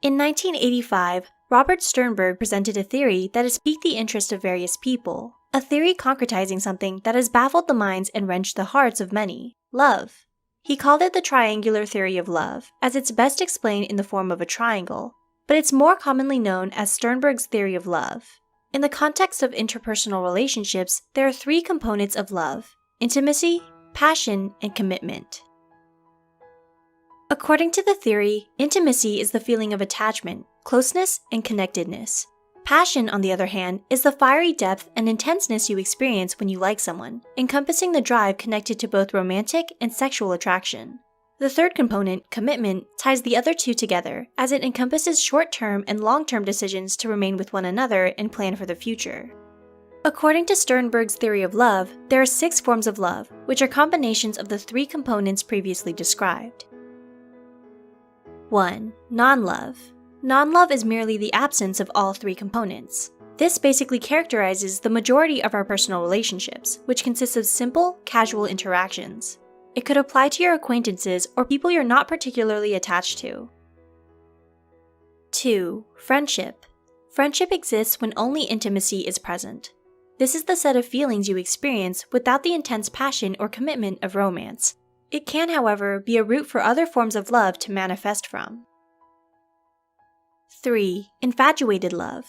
In 1985, Robert Sternberg presented a theory that has piqued the interest of various people, a theory concretizing something that has baffled the minds and wrenched the hearts of many: love. He called it the triangular theory of love, as it's best explained in the form of a triangle, but it's more commonly known as Sternberg's theory of love. In the context of interpersonal relationships, there are three components of love: intimacy, passion, and commitment. According to the theory, intimacy is the feeling of attachment, closeness, and connectedness. Passion, on the other hand, is the fiery depth and intenseness you experience when you like someone, encompassing the drive connected to both romantic and sexual attraction. The third component, commitment, ties the other two together, as it encompasses short-term and long-term decisions to remain with one another and plan for the future. According to Sternberg's theory of love, there are 6 forms of love, which are combinations of the 3 components previously described. 1. Non-love. Non-love is merely the absence of all 3 components. This basically characterizes the majority of our personal relationships, which consists of simple, casual interactions. It could apply to your acquaintances or people you're not particularly attached to. 2. Friendship. Friendship exists when only intimacy is present. This is the set of feelings you experience without the intense passion or commitment of romance. It can, however, be a route for other forms of love to manifest from. 3. Infatuated love.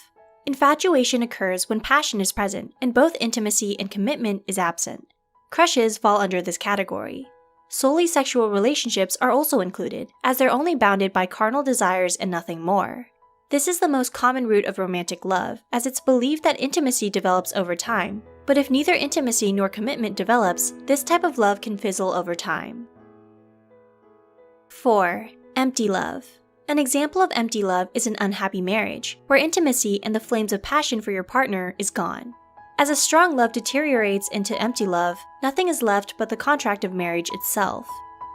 Infatuation occurs when passion is present and both intimacy and commitment is absent. Crushes fall under this category. Solely sexual relationships are also included, as they're only bounded by carnal desires and nothing more. This is the most common root of romantic love, as it's believed that intimacy develops over time, but if neither intimacy nor commitment develops, this type of love can fizzle over time. 4. Empty love. An example of empty love is an unhappy marriage, where intimacy and the flames of passion for your partner is gone. As a strong love deteriorates into empty love, nothing is left but the contract of marriage itself.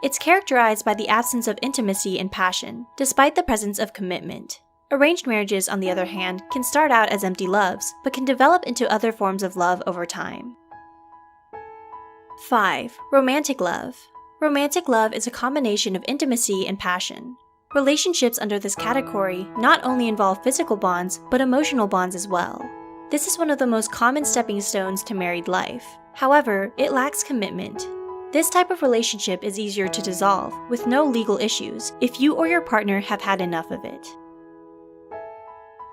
It's characterized by the absence of intimacy and passion, despite the presence of commitment. Arranged marriages, on the other hand, can start out as empty loves, but can develop into other forms of love over time. 5. Romantic love. Romantic love is a combination of intimacy and passion. Relationships under this category not only involve physical bonds, but emotional bonds as well. This is one of the most common stepping stones to married life. However, it lacks commitment. This type of relationship is easier to dissolve, with no legal issues, if you or your partner have had enough of it.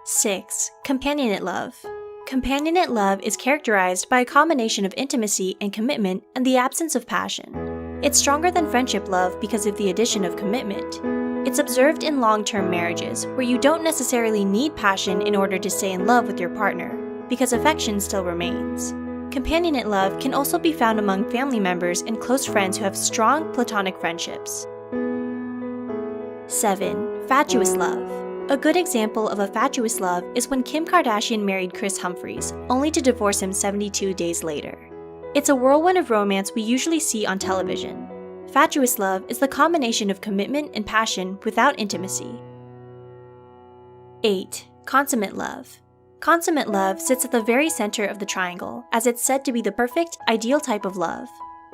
6. Companionate love. Companionate love is characterized by a combination of intimacy and commitment and the absence of passion. It's stronger than friendship love because of the addition of commitment. It's observed in long-term marriages, where you don't necessarily need passion in order to stay in love with your partner, because affection still remains. Companionate love can also be found among family members and close friends who have strong platonic friendships. 7. Fatuous love. A good example of a fatuous love is when Kim Kardashian married Kris Humphries, only to divorce him 72 days later. It's a whirlwind of romance we usually see on television. Fatuous love is the combination of commitment and passion without intimacy. 8. Consummate love. Consummate love sits at the very center of the triangle, as it's said to be the perfect, ideal type of love.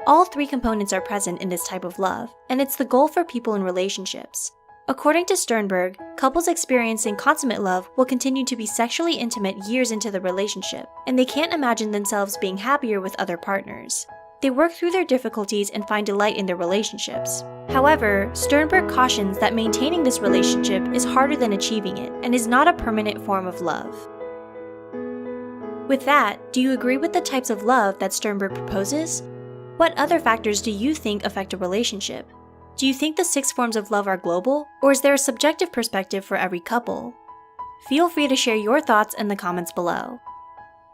All 3 components are present in this type of love, and it's the goal for people in relationships. According to Sternberg, couples experiencing consummate love will continue to be sexually intimate years into the relationship, and they can't imagine themselves being happier with other partners. They work through their difficulties and find delight in their relationships. However, Sternberg cautions that maintaining this relationship is harder than achieving it and is not a permanent form of love. With that, do you agree with the types of love that Sternberg proposes? What other factors do you think affect a relationship? Do you think the 6 forms of love are global, or is there a subjective perspective for every couple? Feel free to share your thoughts in the comments below.